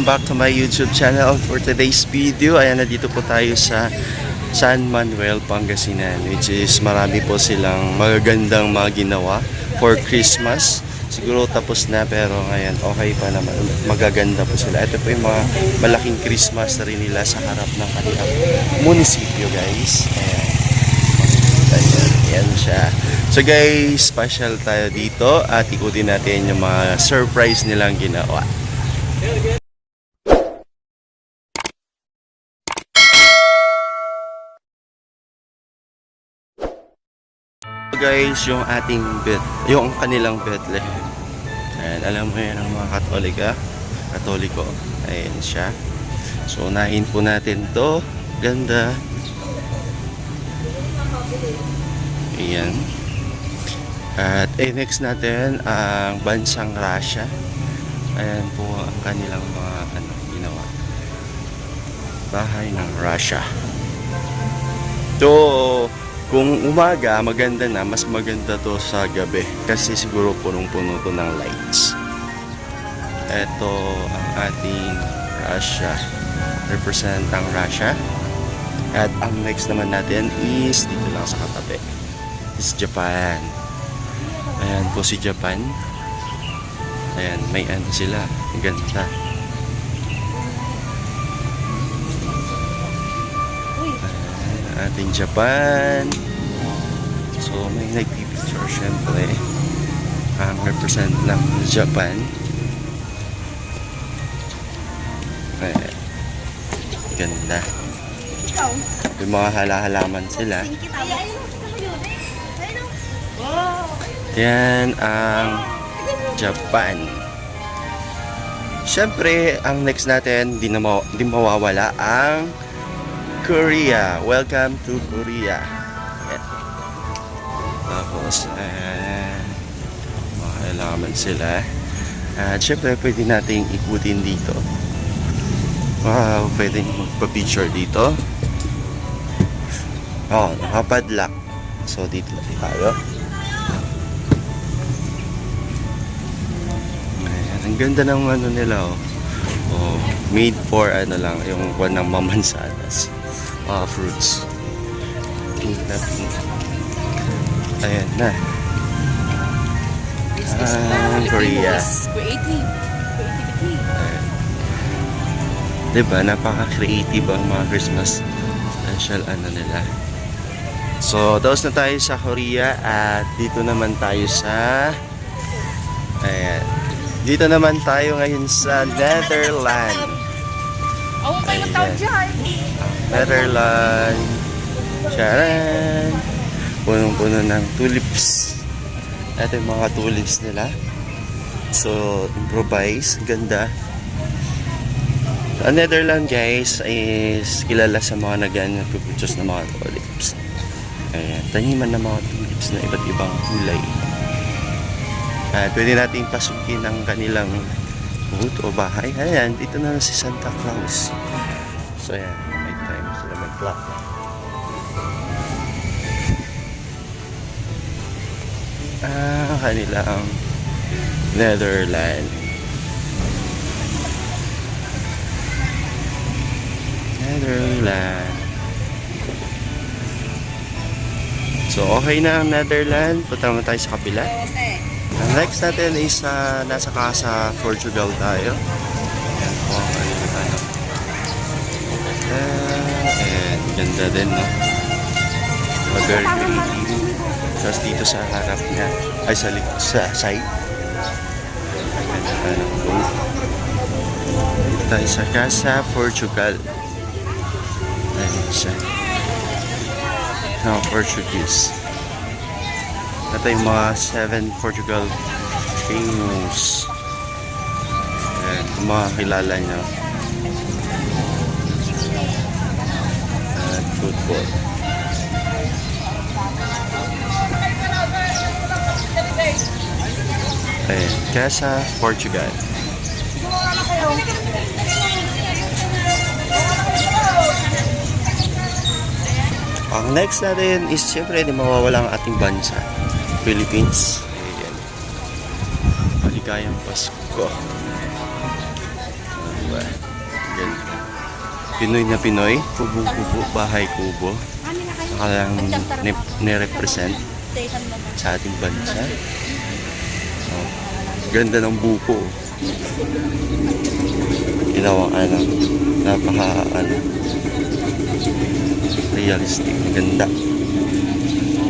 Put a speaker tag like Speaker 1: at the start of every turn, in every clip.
Speaker 1: back to my YouTube channel. For today's video, ayan, nandito po tayo sa San Manuel, Pangasinan, which is marami po silang magagandang mga ginawa for Christmas. Siguro tapos na, pero ngayon okay pa naman, magaganda po sila. Ito po yung mga malaking Christmas na rin nila sa harap ng kanilang munisipyo, guys. Ayan siya. So guys, special tayo dito at ikutin natin yung mga surprise nilang ginawa. So guys, yung ating yung kanilang Bethlehem. Ayan, alam mo yan ang mga Katoliko. Ayan siya. So unahin po natin to. Ganda. Ayan. At next natin ang bansang Russia. Ayan po ang kanilang mga ginawa. Bahay ng Russia. So, kung umaga maganda na, mas maganda to sa gabi kasi siguro punong-puno to ng lights. Ito ang ating Russia. Represent ang Russia. At ang next naman natin is dito lang sa katabi. Is Japan. Ayan po si Japan. Ayan, may ano sila. Ang ganda. Ayan, ating Japan. So, may nagpipicture syempre. Ang represent ng Japan. Ayan. Ganda. Yung mga halaman sila. Yan ang Japan. Siyempre, ang next natin, di mawawala ang Korea. Welcome to Korea. Yan. Tapos, mga halaman sila. At siyempre, pwede nating ikutin dito. Wow, pwede magpa-picture dito. Oh, nakapadlock. So, dito na tayo. Ayan, ang ganda ng ano nila, oh. Oh, made for ano lang, yung one ng mamansanas. Fruits. Pink na pink. Ayan na. Korea. Ayan. Diba, napaka-creative ang mga Christmas special nila. So, tapos na tayo sa Korea at dito naman tayo sa dito naman tayo ngayon sa Netherlands. Netherlands. Charan! Punong-puno ng tulips. Ito yung mga tulips nila. So, improvise. Ganda. Ang Netherlands, guys, is kilala sa mga nagpuputsos ng mga tulips. Ayan, taniman ng mga tulips na iba't ibang kulay. At pwede natin pasukin ang kanilang booth o bahay. Ayan, dito na si Santa Claus. So ayan, may time sila mag-clap. Kanilang Netherlands. Netherlands. So, okay na ang Netherlands. Punta naman tayo sa kapila. Ang next natin is nasa Casa Portugal tayo. Ayan po ang ano. And ganda din, no? Very creative. Tapos dito sa harap niya, ay sa side. Ganda ng booth. Dito tayo sa Casa Portugal. Ayan siya. Portuguese. Ito yung mga 7 Portugal famous. Ayan, kung makakilala nyo. At football. Ayan, Casa Portugal. Ang next natin is siyempre di mawawala ang ating bansa, Philippines. Ayan. Maligayang Pasko. Diba? Ganda. Pinoy na Pinoy. Kubong-kubo, bahay kubo. Nakalang nirepresent sa ating bansa. Oh, ganda ng buko. Ginawang napaka realistic. Ganda.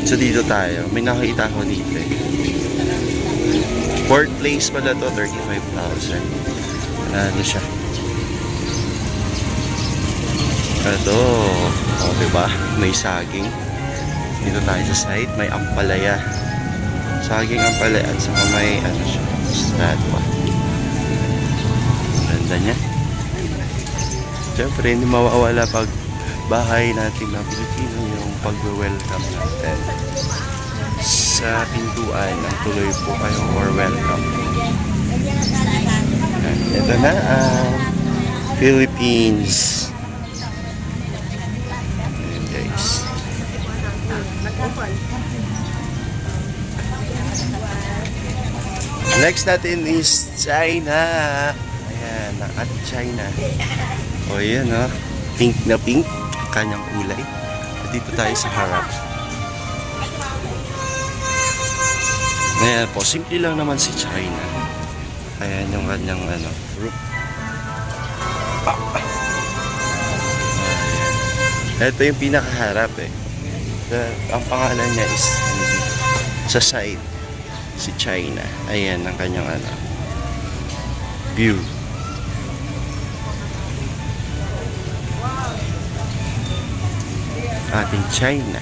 Speaker 1: So dito tayo. May nakita ko dito eh. Fourth place pala to, 35,000. Ano siya? Ito. O, diba? May saging. Dito tayo sa side. May ampalaya. Saging ampalaya. At saka may, ano siya, statwa. Ganda niya. Siyempre, hindi mawawala pag bahay natin na Pilipino yung pag-welcome natin. Sa pintuan, ang tuloy po kayo or welcome. Ito na ang Philippines. Ayan guys. Next natin is China. Ayan, at China. O yan o. Pink na pink. Kanyang kulay. At dito tayo sa harap. Ayan po, simple lang naman si China. Ayan yung kanyang roof. Ito yung pinakaharap eh. Ang pangalan niya is sa side, si China. Ayan ang kanyang view. Ating China.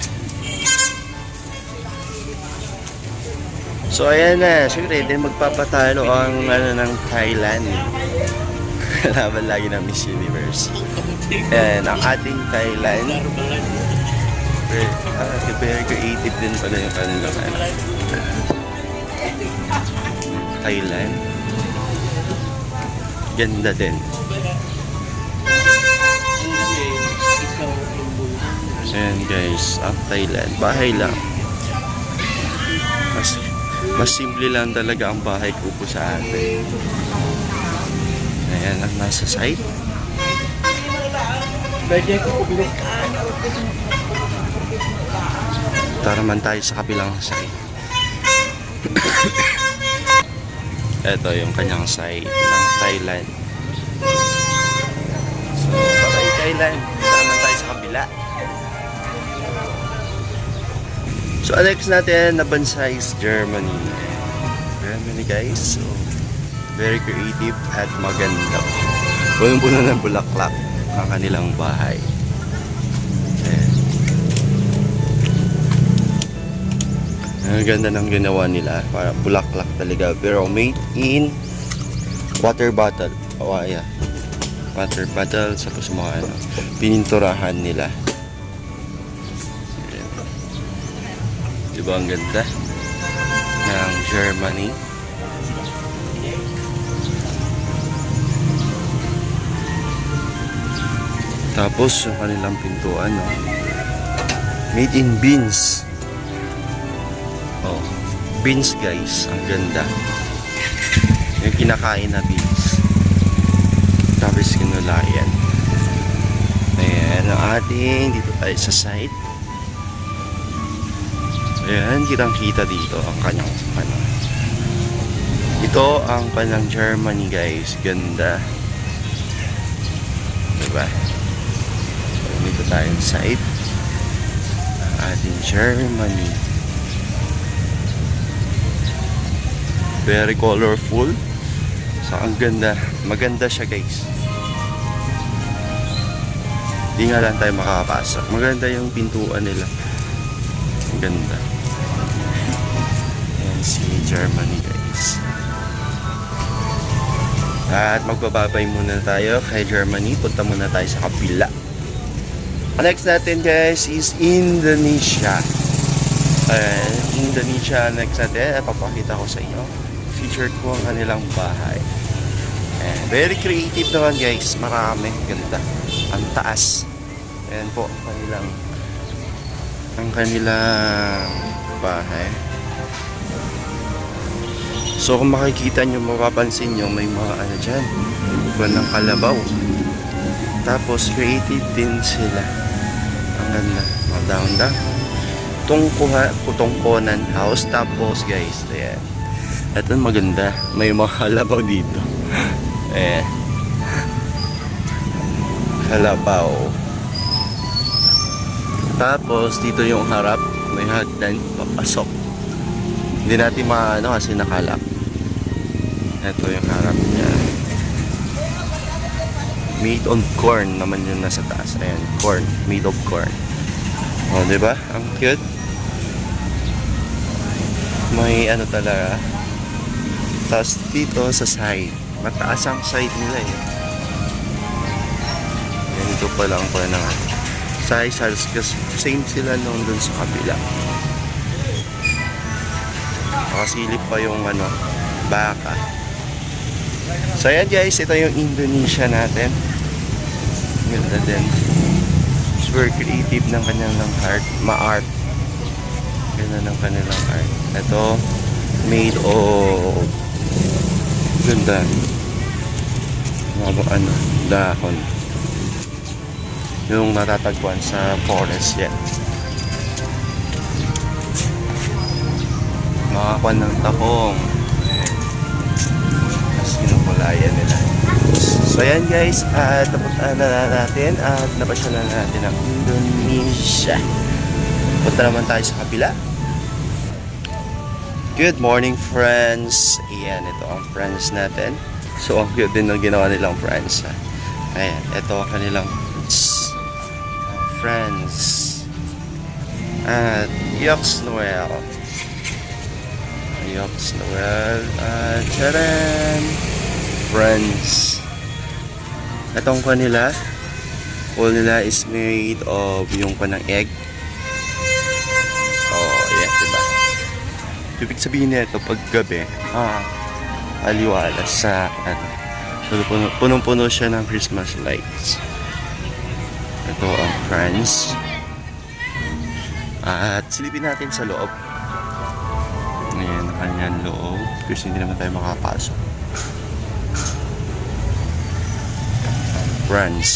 Speaker 1: So ayan na, syempre din magpapatalo ang ng Thailand. Laban lagi ng Miss Universe. Ayan, ang ating Thailand. Very creative din pala yung kanilang Thailand. Ganda din. Ayan guys, ang Thailand. Bahay lang. Mas simple lang talaga ang bahay kubo sa atin. Ayan ang nasa side. Tara man tayo sa kabilang side. Ito yung kanyang side ng Thailand. So, bye Thailand. Tara man tayo sa kabila. So, next natin na bansa is Germany. Germany guys. So, very creative at maganda. Punong-puno ng bulaklak ang kanilang bahay. Ayan. Ang ganda ng ginawa nila. Para bulaklak talaga. Pero made in water bottle. O yeah. Water bottle. Tapos mga pininturahan nila. Diba ang ganda ng Germany? Tapos yung kanilang pintuan, no? Made in beans. Oh, beans guys, ang ganda. Yung kinakain na beans. Tapos kinulayan. Ayan, ang ating dito tayo sa side. Ayan, kitang-kita dito ang kanyang Ito ang kanyang Germany guys. Ganda. Diba? So, dito tayo sa side. Ang ating Germany. Very colorful. So, ang ganda. Maganda siya guys. Di nga lang tayo makakapasok. Maganda yung pintuan nila. Ang ganda. Si Germany guys. At magbababay muna tayo kay Germany. Punta muna tayo sa kabila. Next natin guys is Indonesia. Indonesia next natin. Papakita ko sa inyo. Featured ko ang kanilang bahay. Very creative naman guys. Marami. Ganda. Ang taas. Ayan po. Ang kanilang bahay. So kung makikita nyo, mapapansin nyo, may mga dyan. kuha ng kalabaw. Tapos creative din sila. Ang ganda. Mga dahon-dahon. Tungkunan house. Tapos guys, ayan. Ito maganda. May mga kalabaw dito. Ayan. Kalabaw. Tapos dito yung harap. May hagdan. Papasok. Hindi natin maano kasi nakalap. Ito yung harap niya. Made of corn naman yung nasa taas. Ayan, corn. Made of corn. O, diba? Ang cute. May ano talaga. Tapos dito sa side. Mataas ang side nila eh. Ganito pa lang po na nga. Size, kasi same sila nung dun sa kabila. Nakasilip pa yung ano, baka. So ayan guys, ito yung Indonesia natin. Ganda din. Super creative ng kanilang art. Ma-art. Ganda ng kanilang art. Ito, made of ganda. Mga ano, dahon. Yung natatagpuan sa forest yan. Makakuha ng tahong. Tapos kinukulayan nila. So yan guys, at napunta na natin at napasyalan natin ang Indonesia. Punta naman tayo sa kabila. Good morning friends. Ayan, ito ang friends natin. So ang cute din ng ginawa nilang friends. Ayan, ito ang kanilang friends. At Yoks Noel. Yoks Noel. At charan! Friends. Itong kanila, all nila is made of yung panang egg. Oh, yeah, diba? Ibig sabihin nito pag gabi, aliwala sa ano. So, punong-puno siya ng Christmas lights. Ito ang France. At silipin natin sa loob. Ngayon, ang kanyang loob. Kasi hindi naman tayo makapasok. France.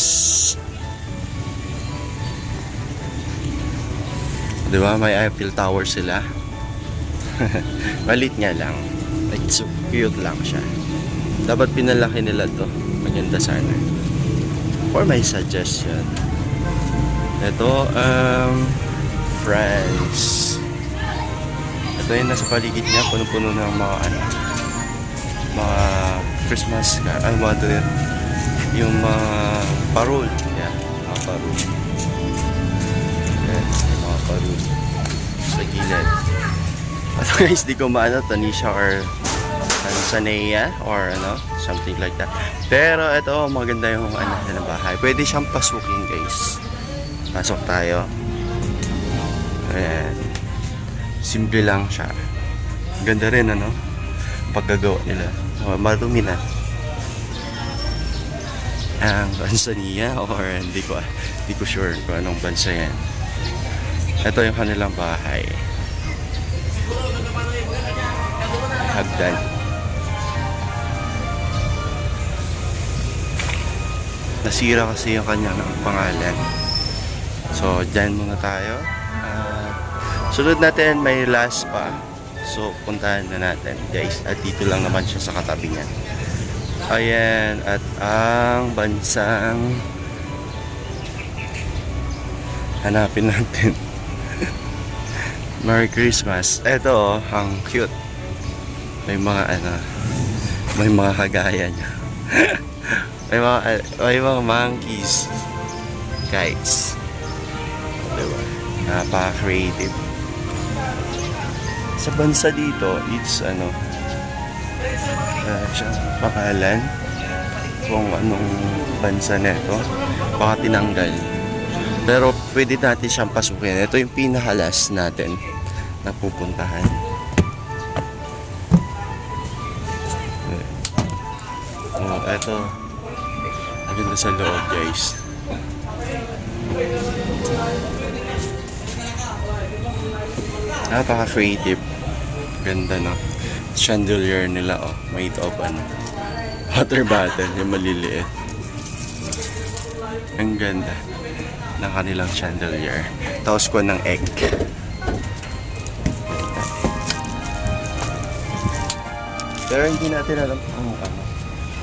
Speaker 1: Diba? May Eiffel Tower sila. Malit nga lang. Like, so cute lang siya. Dapat pinalaki nila to. Maganda sana. For my suggestion. Ito France. Ito yung nasa paligid niya, puno-puno ng mga ano, mga Christmas mga ito yun, yung mga parol. Yeah, mga parol. Yan, yung mga parol sa gilid. At guys, di ko maano, Tanisha or Tanzania or ano, something like that. Pero ito, maganda yung ano na bahay. Pwede siyang pasukin guys. Pasok tayo. Ayan. Simple lang siya. Ganda rin ano, paggagawa nila. Marumi na. Ang Tanzania or hindi ko sure kung anong bansa yan. Ito yung kanilang bahay. Hagdan. Nasira kasi yung kanyang pangalan. So, dyan muna tayo. Sunod natin, may last pa. So, puntahan na natin, guys. At dito lang naman siya sa katabi niya. Ayan. At ang bansang hanapin natin. Merry Christmas. Ito, ang cute. May mga ano, may mga kagaya niya. may mga monkeys. Kites. Diba? Napaka-creative. Sa bansa dito, it's ano, siyang pangalan kung anong bansa nito. Baka tinanggal. Pero pwede natin siyang pasukin. Ito yung pinakalas natin na pupuntahan. Oh, ito. Maganda sa loob, guys. Napaka-creative. Ganda, no? Chandelier nila, oh. Made of ano, Water bottle, yung maliliit. Ang ganda ng kanilang chandelier. Tapos ko ng egg. Pero hindi natin alam kung ano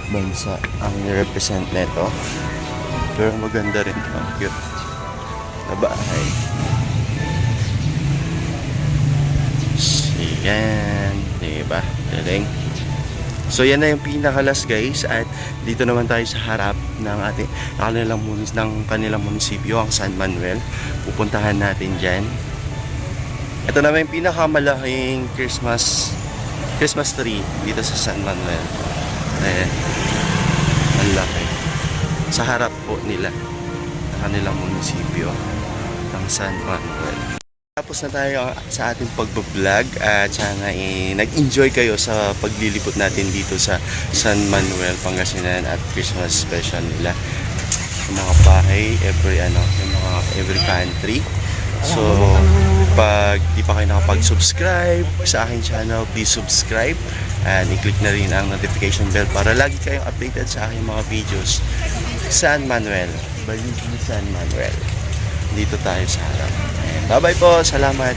Speaker 1: bansa ang represent nito. Pero maganda rin. Ang cute na bahay. Yan. Diba? Galing. So yan na yung pinakalas guys. At dito naman tayo sa harap ng ating kanilang munisipyo, ang San Manuel. Pupuntahan natin dyan. Ito naman yung pinakamalaking Christmas tree dito sa San Manuel. Ayan. Ang laki. Sa harap po nila ng kanilang munisipyo, ng San Manuel. Tapos na tayo sa ating pagbablog at sana nag-enjoy kayo sa paglilipot natin dito sa San Manuel, Pangasinan at Christmas special nila. Yung mga bahay, every country. So, pag di pa kayo nakapag-subscribe sa aking channel, please subscribe and i-click na rin ang notification bell para lagi kayong updated sa aking mga videos. San Manuel, Balik ni San Manuel. Dito tayo sa harap. Bye-bye po, salamat.